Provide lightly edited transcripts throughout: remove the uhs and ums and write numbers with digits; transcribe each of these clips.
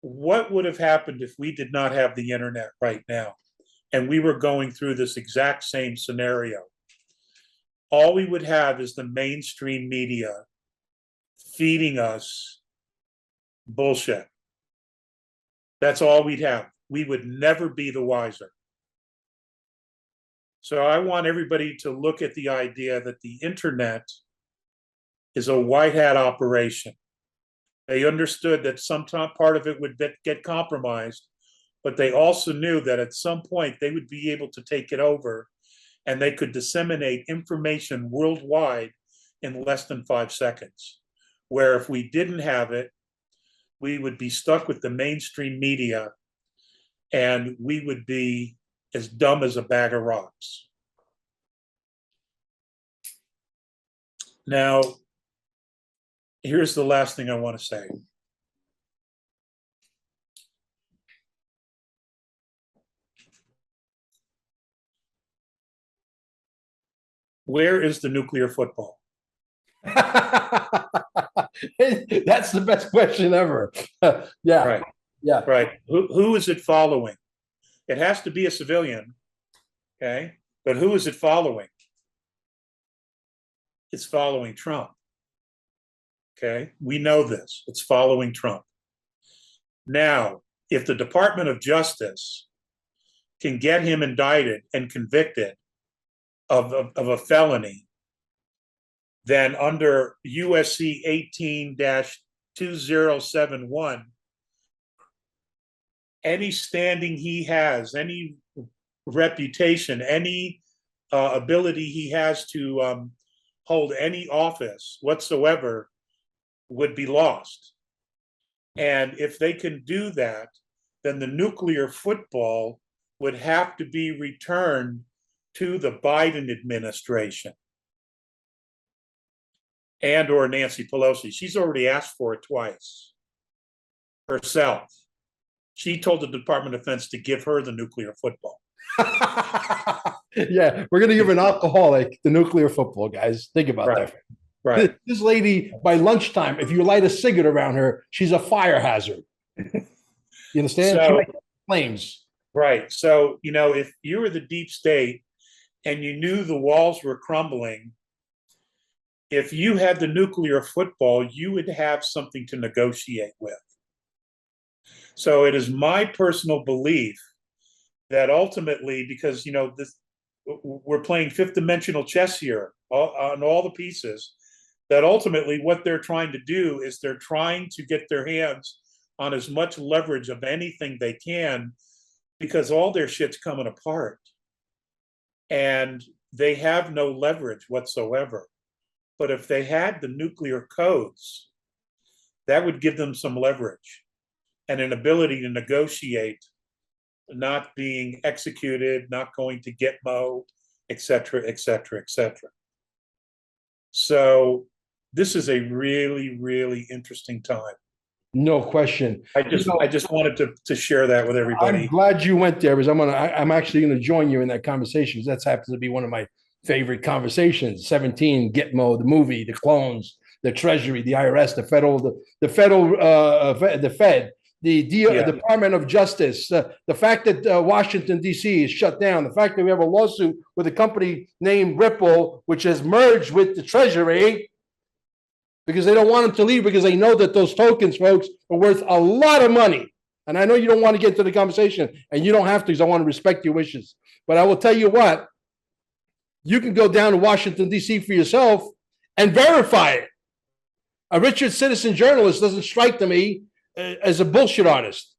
what would have happened if we did not have the internet right now and we were going through this exact same scenario? All we would have is the mainstream media feeding us bullshit. That's all we'd have. We would never be the wiser. So I want everybody to look at the idea that the internet is a white hat operation. They understood that some part of it would get compromised, but they also knew that at some point they would be able to take it over and they could disseminate information worldwide in less than 5 seconds. Where if we didn't have it, we would be stuck with the mainstream media and we would be as dumb as a bag of rocks. Now, here's the last thing I want to say. Where is the nuclear football? That's the best question ever. Yeah. Right. Yeah. Right. Who is it following? It has to be a civilian. Okay. But who is it following? It's following Trump. Okay. We know this. It's following Trump. Now, if the Department of Justice can get him indicted and convicted of a felony, then under USC 18-2071, any standing he has, any reputation, any ability he has to hold any office whatsoever would be lost. And if they can do that, then the nuclear football would have to be returned to the Biden administration and or Nancy Pelosi. She's already asked for it twice herself. She told the Department of Defense to give her the nuclear football. Yeah, we're going to give an alcoholic the nuclear football, guys. Think about that. Right. This lady, by lunchtime, if you light a cigarette around her, she's a fire hazard. You understand? So, she might flames. Right. So, if you were the deep state and you knew the walls were crumbling, if you had the nuclear football, you would have something to negotiate with. So it is my personal belief that ultimately, because we're playing fifth dimensional chess here on all the pieces, that ultimately what they're trying to do is they're trying to get their hands on as much leverage of anything they can, because all their shit's coming apart and they have no leverage whatsoever. But if they had the nuclear codes, that would give them some leverage and an ability to negotiate, not being executed, not going to Gitmo, et cetera, et cetera, et cetera. So this is a really, really interesting time. No question. I just wanted to share that with everybody. I'm glad you went there, because I'm actually going to join you in that conversation, because that happens to be one of my favorite conversations. 17, Gitmo, the movie, the clones, the Treasury, the IRS, the Fed, the Department of Justice, the fact that Washington, D.C. is shut down, the fact that we have a lawsuit with a company named Ripple, which has merged with the Treasury, because they don't want them to leave, because they know that those tokens, folks, are worth a lot of money. And I know you don't want to get into the conversation, and you don't have to, because I want to respect your wishes. But I will tell you what, you can go down to Washington, D.C. for yourself and verify it. A Richard Citizen journalist doesn't strike to me as a bullshit artist.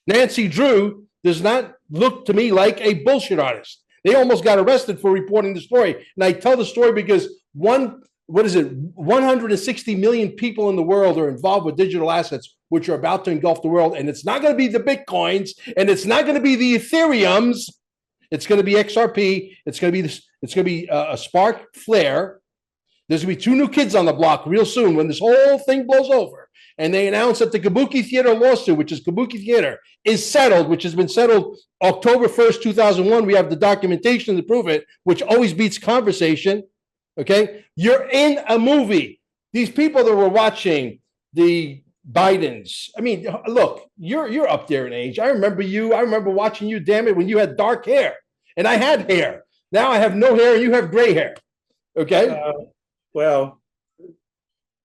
Nancy Drew does not look to me like a bullshit artist. They almost got arrested for reporting the story. And I tell the story because 160 million people in the world are involved with digital assets, which are about to engulf the world. And it's not going to be the Bitcoins, and it's not going to be the Ethereums. It's going to be XRP. It's going to be a Spark Flare. There's going to be 2 new kids on the block real soon when this whole thing blows over. And they announced that the Kabuki Theater lawsuit, which is Kabuki Theater, is settled, which has been settled October 1st, 2001. We have the documentation to prove it, which always beats conversation. Okay? You're in a movie. These people that were watching the Bidens. I mean, look, you're up there in age. I remember you. I remember watching you, damn it, when you had dark hair and I had hair. Now I have no hair and you have gray hair. Okay. Well,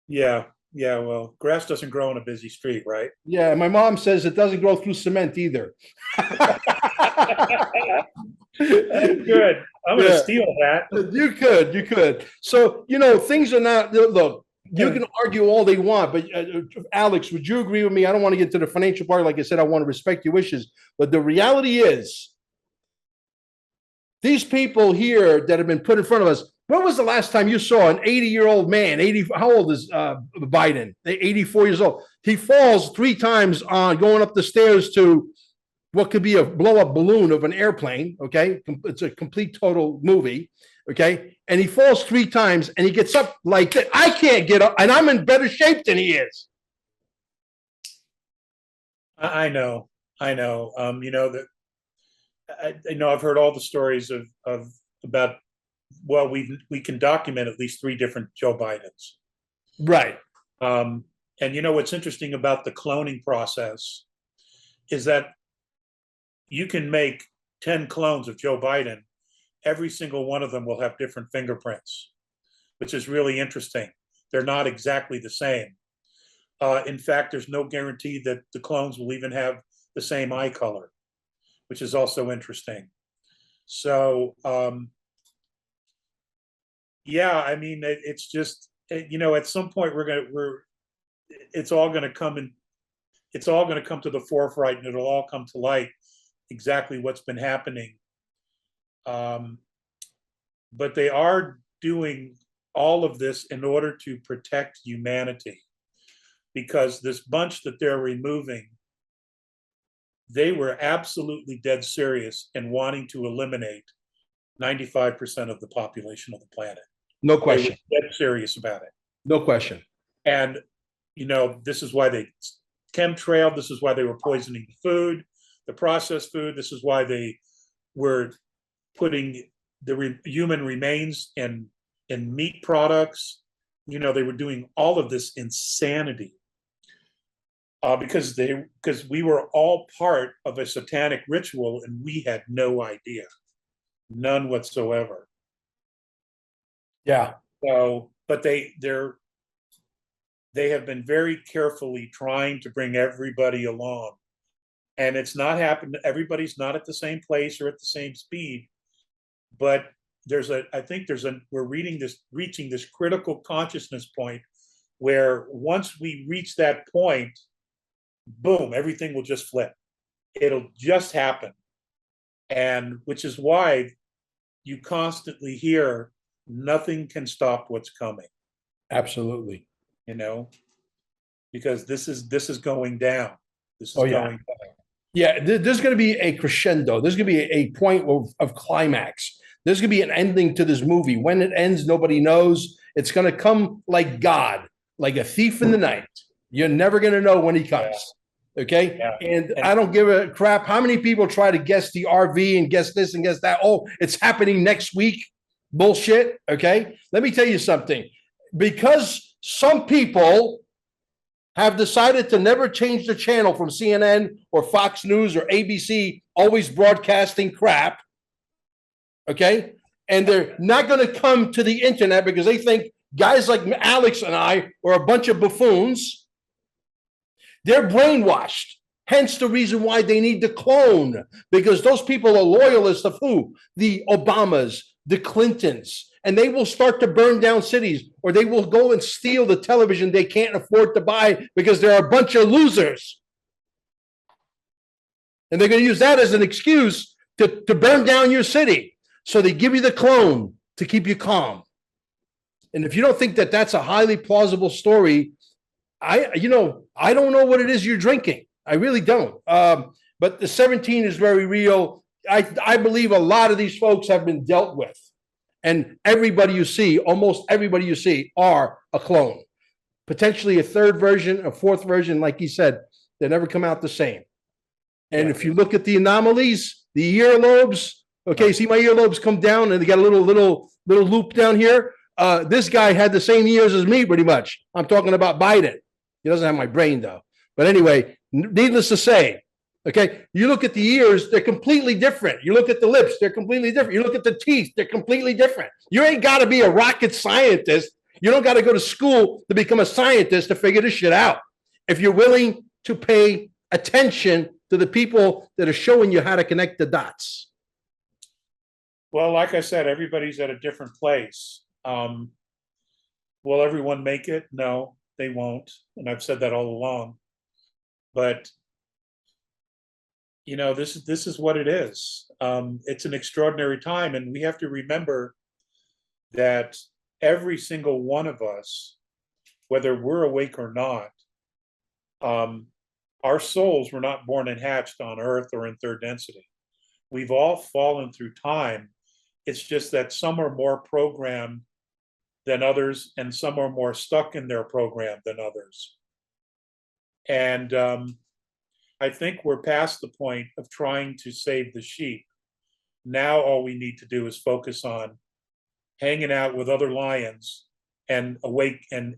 yeah. Yeah. Well, grass doesn't grow on a busy street, right? Yeah. My mom says it doesn't grow through cement either. That's good. I'm going to steal that. You could. So, things are not, look, you can argue all they want, but Alex, would you agree with me? I don't want to get to the financial part. Like I said, I want to respect your wishes. But the reality is, these people here that have been put in front of us, when was the last time you saw an 80-year-old man? How old is Biden? 84 years old. He falls 3 times on going up the stairs to what could be a blow-up balloon of an airplane, okay? It's a complete total movie, okay? And he falls 3 times and he gets up like that. I can't get up, and I'm in better shape than he is. I know. That I know I've heard all the stories about, well, we can document at least 3 different Joe Bidens. Right. And what's interesting about the cloning process is that you can make 10 clones of Joe Biden. Every single one of them will have different fingerprints, which is really interesting. They're not exactly the same. In fact, there's no guarantee that the clones will even have the same eye color, which is also interesting. So, yeah, I mean, it's just, at some point it's all going to come to the forefront, and it'll all come to light exactly what's been happening. But they are doing all of this in order to protect humanity, because this bunch that they're removing, they were absolutely dead serious in wanting to eliminate 95% of the population of the planet. No question. They were dead serious about it. No question. And, this is why they chemtrailed. This is why they were poisoning the food, the processed food. This is why they were putting the human remains in meat products. They were doing all of this insanity because we were all part of a satanic ritual, and we had no idea, none whatsoever. Yeah. So, but they have been very carefully trying to bring everybody along, and it's not happened. Everybody's not at the same place or at the same speed, but we're reaching this critical consciousness point where once we reach that point, boom, everything will just flip. It'll just happen. And which is why you constantly hear nothing can stop what's coming. Absolutely. Because this is going down. This is going down. Yeah, there's going to be a crescendo. There's going to be a point of climax. There's going to be an ending to this movie. When it ends, nobody knows. It's going to come like God, like a thief in the night. You're never going to know when he comes. Yeah. Okay? Yeah. And I don't give a crap how many people try to guess the RV and guess this and guess that. Oh, it's happening next week. Bullshit. Okay? Let me tell you something. Because some people have decided to never change the channel from CNN or Fox News or ABC, always broadcasting crap, okay? And they're not going to come to the internet because they think guys like Alex and I are a bunch of buffoons. They're brainwashed. Hence the reason why they need to clone, because those people are loyalists of who? The Obamas, the Clintons, and they will start to burn down cities, or they will go and steal the television they can't afford to buy because they're a bunch of losers. And they're going to use that as an excuse to burn down your city. So they give you the clone to keep you calm. And if you don't think that that's a highly plausible story, I don't know what it is you're drinking. I really don't. But the 17 is very real. I believe a lot of these folks have been dealt with. And everybody you see, almost everybody you see, are a clone. Potentially a third version, a fourth version, like he said, they never come out the same. And if you look at the anomalies, the earlobes, okay, see my earlobes come down and they got a little loop down here. This guy had the same ears as me, pretty much. I'm talking about Biden. He doesn't have my brain though. But anyway, needless to say, okay, you look at the ears, they're completely different. You look at the lips, they're completely different. You look at the teeth, they're completely different. You ain't got to be a rocket scientist. You don't got to go to school to become a scientist to figure this shit out. If you're willing to pay attention to the people that are showing you how to connect the dots. Well, like I said, everybody's at a different place. Will everyone make it? No, they won't. And I've said that all along. But you know, this is what it is. It's an extraordinary time, and we have to remember that every single one of us, whether we're awake or not, our souls were not born and hatched on Earth or in third density. We've all fallen through time. It's just that some are more programmed than others, and some are more stuck in their program than others. And I think we're past the point of trying to save the sheep. Now all we need to do is focus on hanging out with other lions and awake and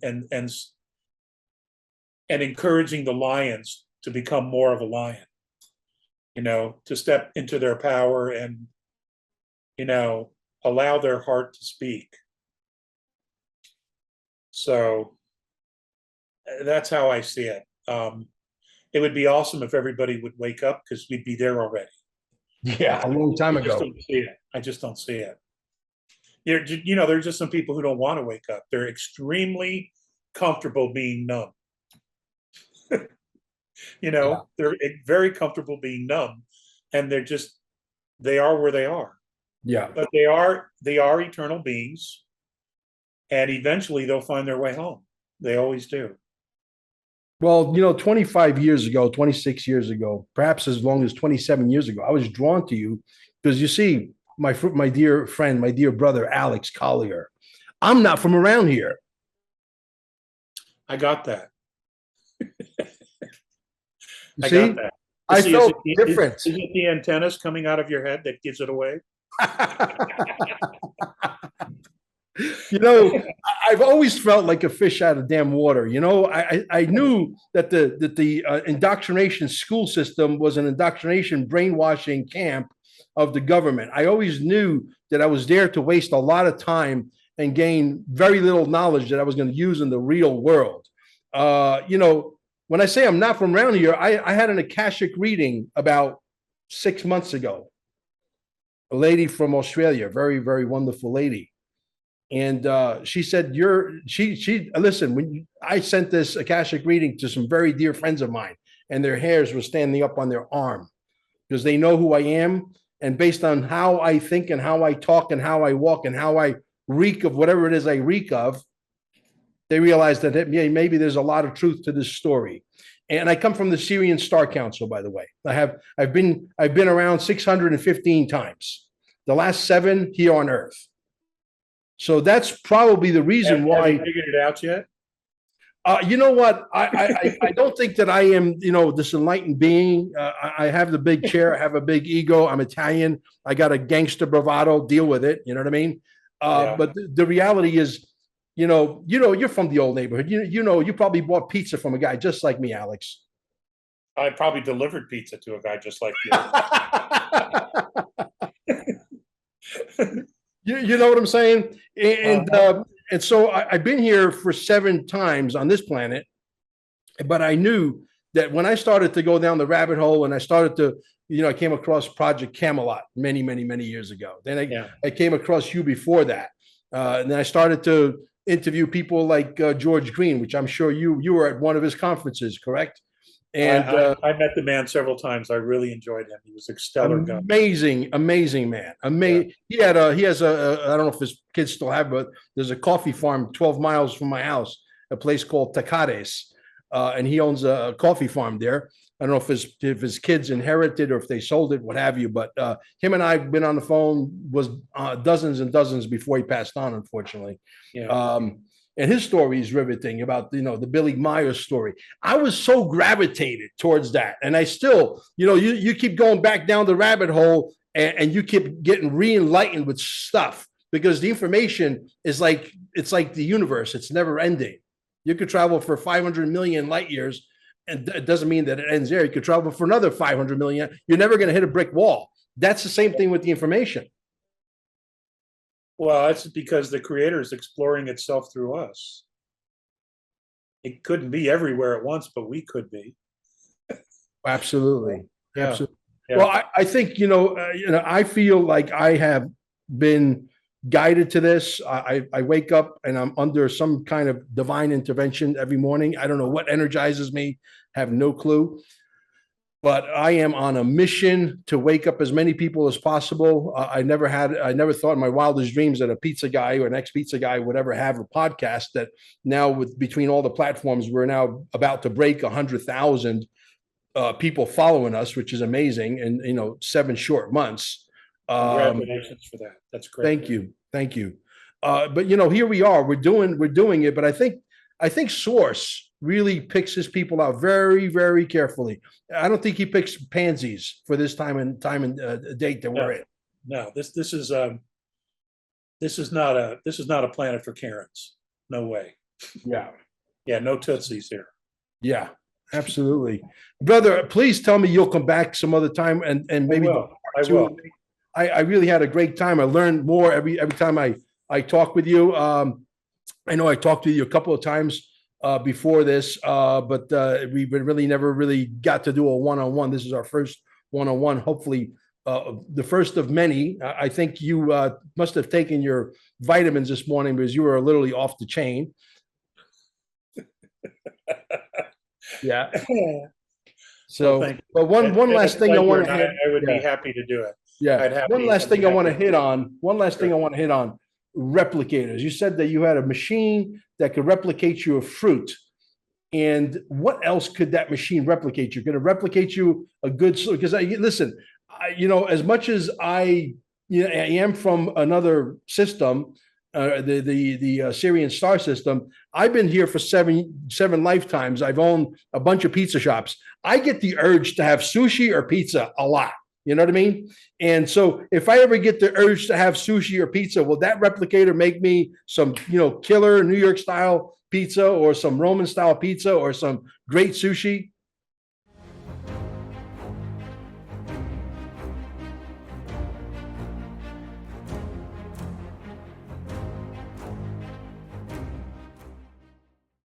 encouraging the lions to become more of a lion, you know, to step into their power and, you know, allow their heart to speak. So that's how I see it. It would be awesome if everybody would wake up, because we'd be there already. Yeah, a long time I just ago. don't see it. I just don't see it. You know, there's just some people who don't want to wake up. They're extremely comfortable being numb. You know, yeah. They're very comfortable being numb, and they are where they are. Yeah. But they are eternal beings, and eventually they'll find their way home. They always do. Well, you know, 25 years ago, 26 years ago, perhaps as long as 27 years ago, I was drawn to you because you see, my dear friend, my dear brother, Alex Collier, I'm not from around here. I got that. I got that. I felt different. Is it the antennas coming out of your head that gives it away? You know, I've always felt like a fish out of damn water. You know, I knew that the indoctrination school system was an indoctrination brainwashing camp of the government. I always knew that I was there to waste a lot of time and gain very little knowledge that I was going to use in the real world. You know, when I say I'm not from around here, I had an Akashic reading about 6 months ago. A lady from Australia, very, very wonderful lady. And she said, listen, I sent this Akashic reading to some very dear friends of mine, and their hairs were standing up on their arm because they know who I am. And based on how I think and how I talk and how I walk and how I reek of whatever it is I reek of, they realized that maybe there's a lot of truth to this story. And I come from the Syrian Star Council, by the way. I've been around 615 times. The last 7 here on Earth. So that's probably the reason why. Have you figured it out yet? You know what? I don't think that I am, you know, this enlightened being. I have the big chair. I have a big ego. I'm Italian. I got a gangster bravado. Deal with it. You know what I mean? Yeah. But the reality is, you know, you're from the old neighborhood. You know, you probably bought pizza from a guy just like me, Alex. I probably delivered pizza to a guy just like you. You know what I'm saying? And so I've been here for 7 times on this planet, but I knew that when I started to go down the rabbit hole and I started to, you know, I came across Project Camelot many, many, many years ago. Then I came across you before that. And then I started to interview people like George Green, which I'm sure you were at one of his conferences, correct? And I met the man several times. I really enjoyed him. He was a stellar guy. Amazing man. Amazing. Yeah. He has I don't know if his kids still have, but there's a coffee farm 12 miles from my house, a place called Tacares. And he owns a coffee farm there. I don't know if his kids inherited or if they sold it, what have you. But him and I have been on the phone was dozens and dozens before he passed on, unfortunately. Yeah. And his story is riveting about, you know, the Billy Myers story. I was so gravitated towards that. And I still, you know, you keep going back down the rabbit hole and you keep getting re-enlightened with stuff because the information is like, it's like the universe. It's never ending. You could travel for 500 million light years, and it doesn't mean that it ends there. You could travel for another 500 million. You're never going to hit a brick wall. That's the same thing with the information. Well, it's because the creator is exploring itself through us. It couldn't be everywhere at once, but we could be. Absolutely. Yeah. Absolutely. Yeah. Well, I think, I feel like I have been guided to this. I wake up and I'm under some kind of divine intervention every morning. I don't know what energizes me, have no clue. But I am on a mission to wake up as many people as possible. I never thought in my wildest dreams that a pizza guy or an ex-pizza guy would ever have a podcast. That now, with between all the platforms, we're now about to break 100,000 people following us, which is amazing. And 7 short months. Congratulations for that. That's great. Thank you. But here we are. We're doing it. But I think Source really picks his people out very, very carefully. I don't think he picks pansies for this time and date that we're in. No, this is not a planet for Karens. No way. Yeah. Yeah, no tootsies here. Yeah, absolutely. Brother, please tell me you'll come back some other time and maybe I will. I really had a great time. I learned more every time I talk with you. I know I talked to you a couple of times before this, but we really never really got to do a one-on-one. This is our first one-on-one, hopefully the first of many. I think you must have taken your vitamins this morning because you were literally off the chain. Yeah. So, well, but one last thing I want to hit. I would be happy to do it. Yeah. One last thing I want to hit on. Replicators. You said that you had a machine that could replicate you a fruit. And what else could that machine replicate you? Could it replicate you a good? Because as much as I am from another system, the Syrian star system, I've been here for seven lifetimes. I've owned a bunch of pizza shops. I get the urge to have sushi or pizza a lot. You know what I mean? And so if I ever get the urge to have sushi or pizza, will that replicator make me some, killer New York style pizza or some Roman style pizza or some great sushi?